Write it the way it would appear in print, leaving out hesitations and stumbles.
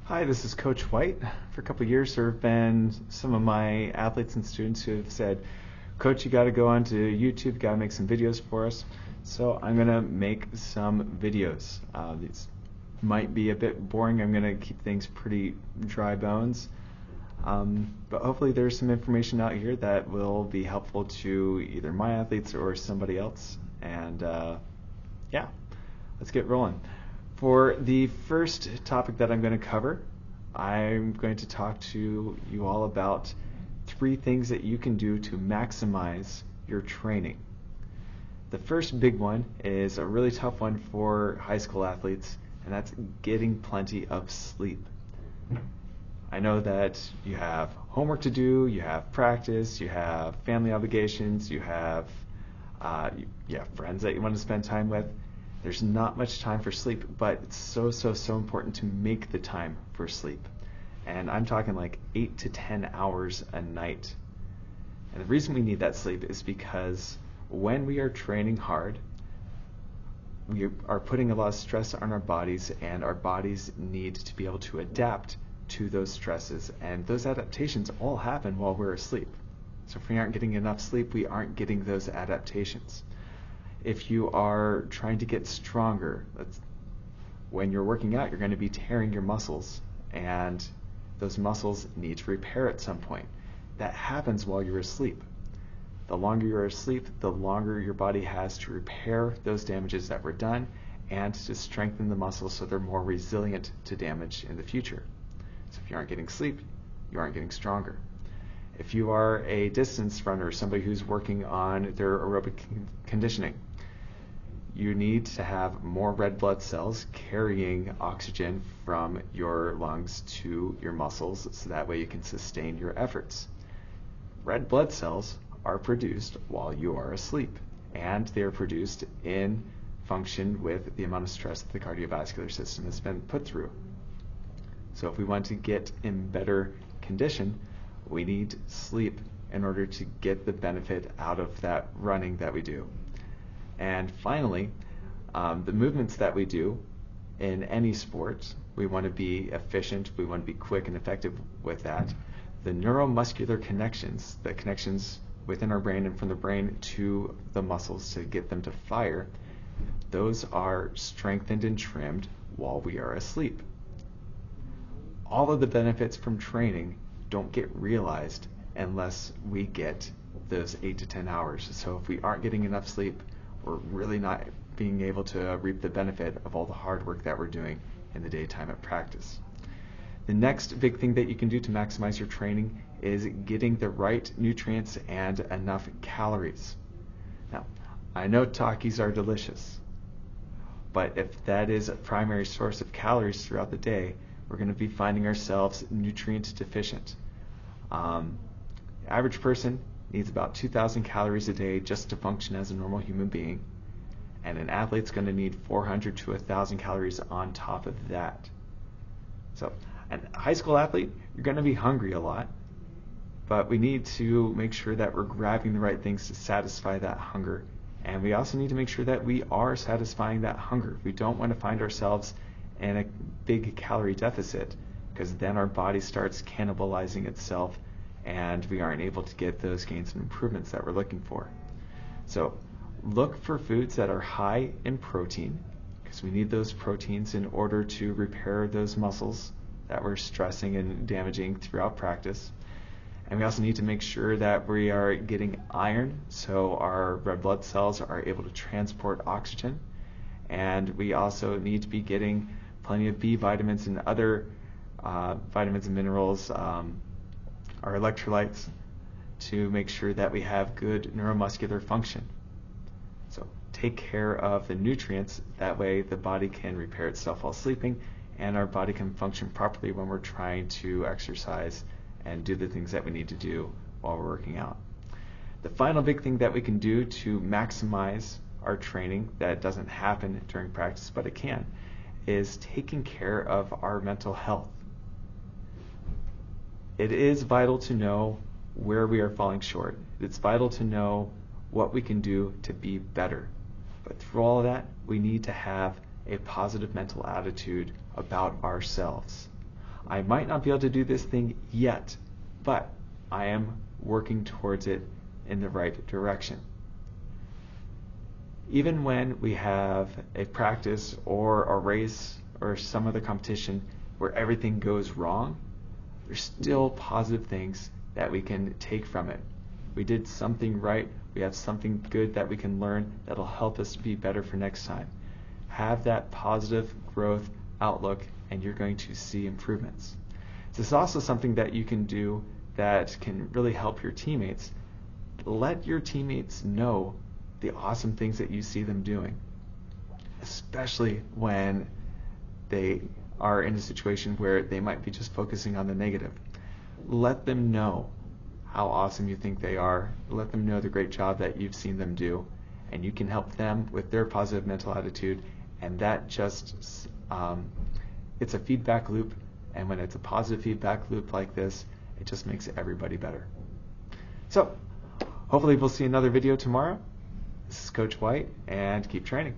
Hi, this is Coach White. For a couple of years, there have been some of my athletes and students who have said, Coach, you got to go onto YouTube, you got to make some videos for us. So I'm going to make some videos. These might be a bit boring. I'm going to keep things pretty dry bones. But hopefully there's some information out here that will be helpful to either my athletes or somebody else. And yeah, let's get rolling. For the first topic that I'm going to cover, I'm going to talk to you all about 3 things that you can do to maximize your training. The first big one is a really tough one for high school athletes, and that's getting plenty of sleep. I know that you have homework to do, you have practice, you have family obligations, you have friends that you want to spend time with. There's not much time for sleep, but it's so important to make the time for sleep. And I'm talking like 8 to 10 hours a night. And the reason we need that sleep is because when we are training hard, we are putting a lot of stress on our bodies, and our bodies need to be able to adapt to those stresses. And those adaptations all happen while we're asleep. So if we aren't getting enough sleep, we aren't getting those adaptations. If you are trying to get stronger, when you're working out, you're going to be tearing your muscles, and those muscles need to repair at some point. That happens while you're asleep. The longer you're asleep, the longer your body has to repair those damages that were done and to strengthen the muscles so they're more resilient to damage in the future. So if you aren't getting sleep, you aren't getting stronger. If you are a distance runner, somebody who's working on their aerobic conditioning, you need to have more red blood cells carrying oxygen from your lungs to your muscles, so that way you can sustain your efforts. Red blood cells are produced while you are asleep, and they are produced in function with the amount of stress that the cardiovascular system has been put through. So if we want to get in better condition, we need sleep in order to get the benefit out of that running that we do. And finally, the movements that we do in any sport, we want to be efficient, we want to be quick and effective with that. The neuromuscular connections, the connections within our brain and from the brain to the muscles to get them to fire, those are strengthened and trimmed while we are asleep. All of the benefits from training don't get realized unless we get those 8 to 10 hours. So if we aren't getting enough sleep, we're really not being able to reap the benefit of all the hard work that we're doing in the daytime at practice. The next big thing that you can do to maximize your training is getting the right nutrients and enough calories. Now, I know Takis are delicious, but if that is a primary source of calories throughout the day, we're going to be finding ourselves nutrient deficient. Average person needs about 2,000 calories a day just to function as a normal human being, and an athlete's going to need 400 to 1,000 calories on top of that. So, a high school athlete, you're going to be hungry a lot, but we need to make sure that we're grabbing the right things to satisfy that hunger, and we also need to make sure that we are satisfying that hunger. We don't want to find ourselves in a big calorie deficit, because then our body starts cannibalizing itself and we aren't able to get those gains and improvements that we're looking for. So look for foods that are high in protein, because we need those proteins in order to repair those muscles that we're stressing and damaging throughout practice. And we also need to make sure that we are getting iron, so our red blood cells are able to transport oxygen. And we also need to be getting plenty of B vitamins and other vitamins and minerals, our electrolytes, to make sure that we have good neuromuscular function. So take care of the nutrients, that way the body can repair itself while sleeping, and our body can function properly when we're trying to exercise and do the things that we need to do while we're working out. The final big thing that we can do to maximize our training, that doesn't happen during practice but it can, is taking care of our mental health. It is vital to know where we are falling short. It's vital to know what we can do to be better. But through all of that, we need to have a positive mental attitude about ourselves. I might not be able to do this thing yet, but I am working towards it in the right direction. Even when we have a practice or a race or some other competition where everything goes wrong, there's still positive things that we can take from it. We did something right, we have something good that we can learn that'll help us be better for next time. Have that positive growth outlook and you're going to see improvements. This is also something that you can do that can really help your teammates. Let your teammates know the awesome things that you see them doing, especially when they are in a situation where they might be just focusing on the negative. Let them know how awesome you think they are. Let them know the great job that you've seen them do, and you can help them with their positive mental attitude, and that just it's a feedback loop, and when it's a positive feedback loop like this, it just makes everybody better. So hopefully we'll see another video tomorrow. This is Coach White, and keep training.